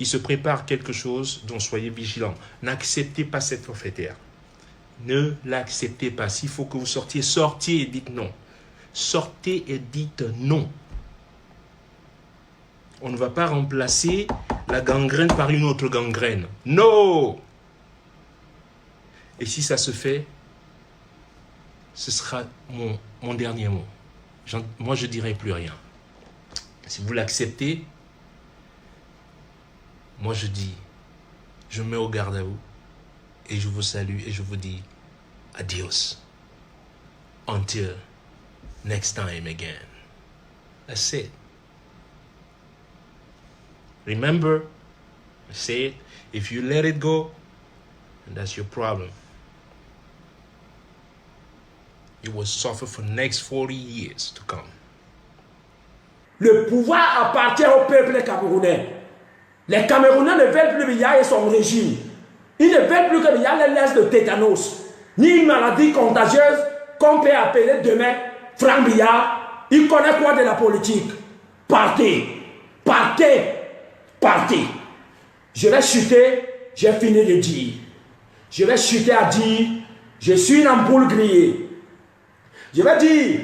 Il se prépare quelque chose dont soyez vigilants. N'acceptez pas cette forfaitaire. Ne l'acceptez pas. S'il faut que vous sortiez, sortez et dites non. Sortez et dites non. On ne va pas remplacer la gangrène par une autre gangrène. Non! Et si ça se fait, ce sera mon dernier mot. Moi, je ne dirai plus rien. Si vous l'acceptez, moi je dis, je me mets au garde à vous et je vous salue et je vous dis adios. Until next time again. That's it. Remember, I say it, if you let it go, and that's your problem. You will suffer for the next 40 years to come. Le pouvoir appartient au peuple camerounais. Les Camerounais ne veulent plus Biya et son régime. Ils ne veulent plus que Biya les laisse de tétanos, ni une maladie contagieuse qu'on peut appeler demain Franck Biya. Il connaît quoi de la politique? Partez, partez, partez. Je vais chuter, j'ai fini de dire. Je vais chuter à dire, je suis une ampoule grillée. Je vais dire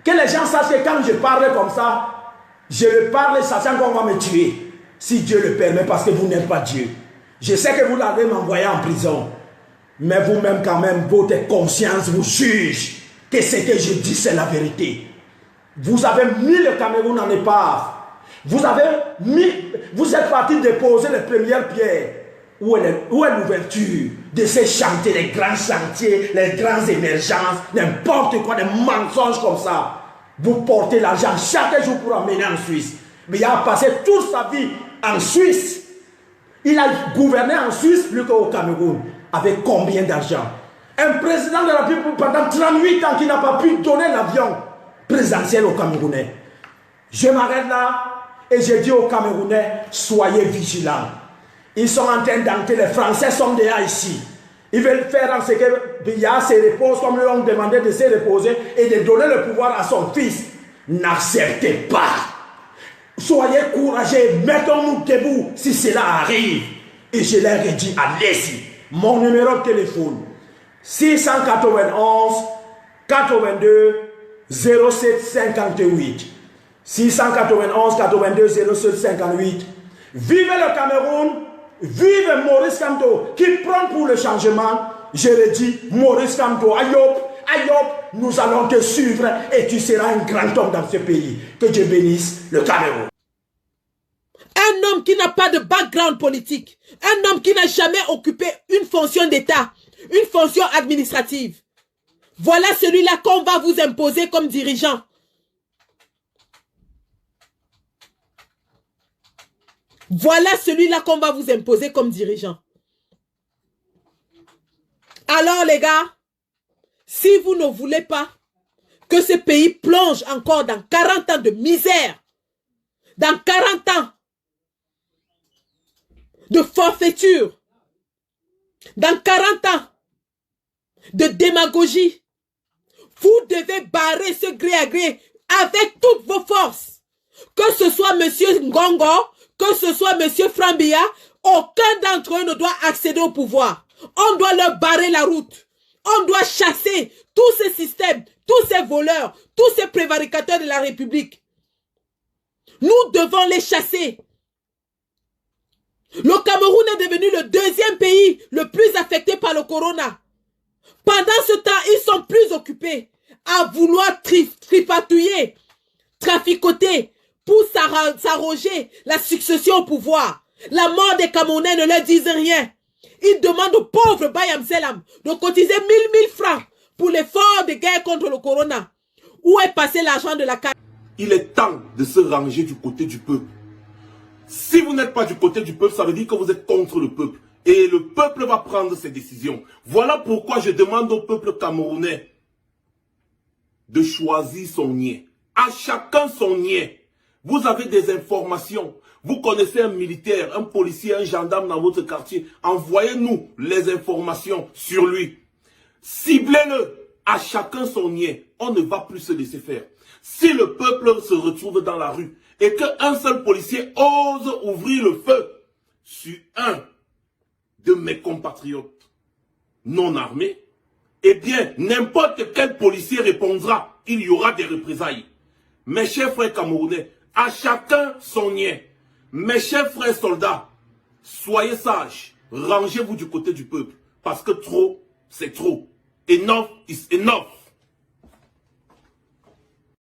que les gens sachent que quand je parle comme ça, je le parle sachant qu'on va me tuer. Si Dieu le permet, parce que vous n'êtes pas Dieu. Je sais que vous l'avez m'envoyé en prison. Mais vous-même, quand même, votre conscience vous juge que ce que je dis, c'est la vérité. Vous avez mis le Cameroun en épave. Vous êtes parti déposer les premières pierres. Où est l'ouverture de ces chantiers, les grands chantiers, les grandes émergences, n'importe quoi, des mensonges comme ça. Vous portez l'argent chaque jour pour emmener en Suisse. Mais il a passé toute sa vie en Suisse. Il a gouverné en Suisse plus qu'au Cameroun. Avec combien d'argent? Un président de la République pendant 38 ans qui n'a pas pu donner l'avion présidentiel aux Camerounais. Je m'arrête là et je dis aux Camerounais, soyez vigilants. Ils sont en train d'entrer, les Français sont déjà ici. Ils veulent faire en ce que Biya se repose comme ils ont demandé de se reposer et de donner le pouvoir à son fils. N'acceptez pas. Soyez courageux, mettons-nous debout si cela arrive. Et je leur ai dit, allez-y. Mon numéro de téléphone, 691 82 07 58. 691 82 07 58. Vive le Cameroun, vive Maurice Kamto qui prend pour le changement. Je le dis, Maurice Kamto, Ayop, nous allons te suivre et tu seras un grand homme dans ce pays. Que Dieu bénisse le Cameroun. Un homme qui n'a pas de background politique, un homme qui n'a jamais occupé une fonction d'État, une fonction administrative. Voilà celui-là qu'on va vous imposer comme dirigeant. Voilà celui-là qu'on va vous imposer comme dirigeant. Alors les gars, si vous ne voulez pas que ce pays plonge encore dans 40 ans de misère, dans 40 ans de forfaiture, dans 40 ans de démagogie, vous devez barrer ce gré à gré avec toutes vos forces. Que ce soit monsieur Ngongo, que ce soit monsieur Franck Biya, aucun d'entre eux ne doit accéder au pouvoir. On doit leur barrer la route. On doit chasser tous ces systèmes, tous ces voleurs, tous ces prévaricateurs de la République. Nous devons les chasser. Le Cameroun est devenu le deuxième pays le plus affecté par le corona. Pendant ce temps, ils sont plus occupés à vouloir tripatouiller, traficoter pour s'arroger la succession au pouvoir. La mort des Camerounais ne leur disent rien. Ils demandent au pauvre Bayam Selam de cotiser 1000 francs pour l'effort de guerre contre le corona. Où est passé l'argent de la carte? Il est temps de se ranger du côté du peuple. Si vous n'êtes pas du côté du peuple, ça veut dire que vous êtes contre le peuple. Et le peuple va prendre ses décisions. Voilà pourquoi je demande au peuple camerounais de choisir son niais. À chacun son niais. Vous avez des informations. Vous connaissez un militaire, un policier, un gendarme dans votre quartier. Envoyez-nous les informations sur lui. Ciblez-le. À chacun son niais. On ne va plus se laisser faire. Si le peuple se retrouve dans la rue et qu'un seul policier ose ouvrir le feu sur un de mes compatriotes non armés, eh bien, n'importe quel policier répondra, il y aura des représailles. Mes chers frères camerounais, à chacun son nien. Mes chers frères soldats, soyez sages, rangez-vous du côté du peuple, parce que trop, c'est trop. Enough is enough.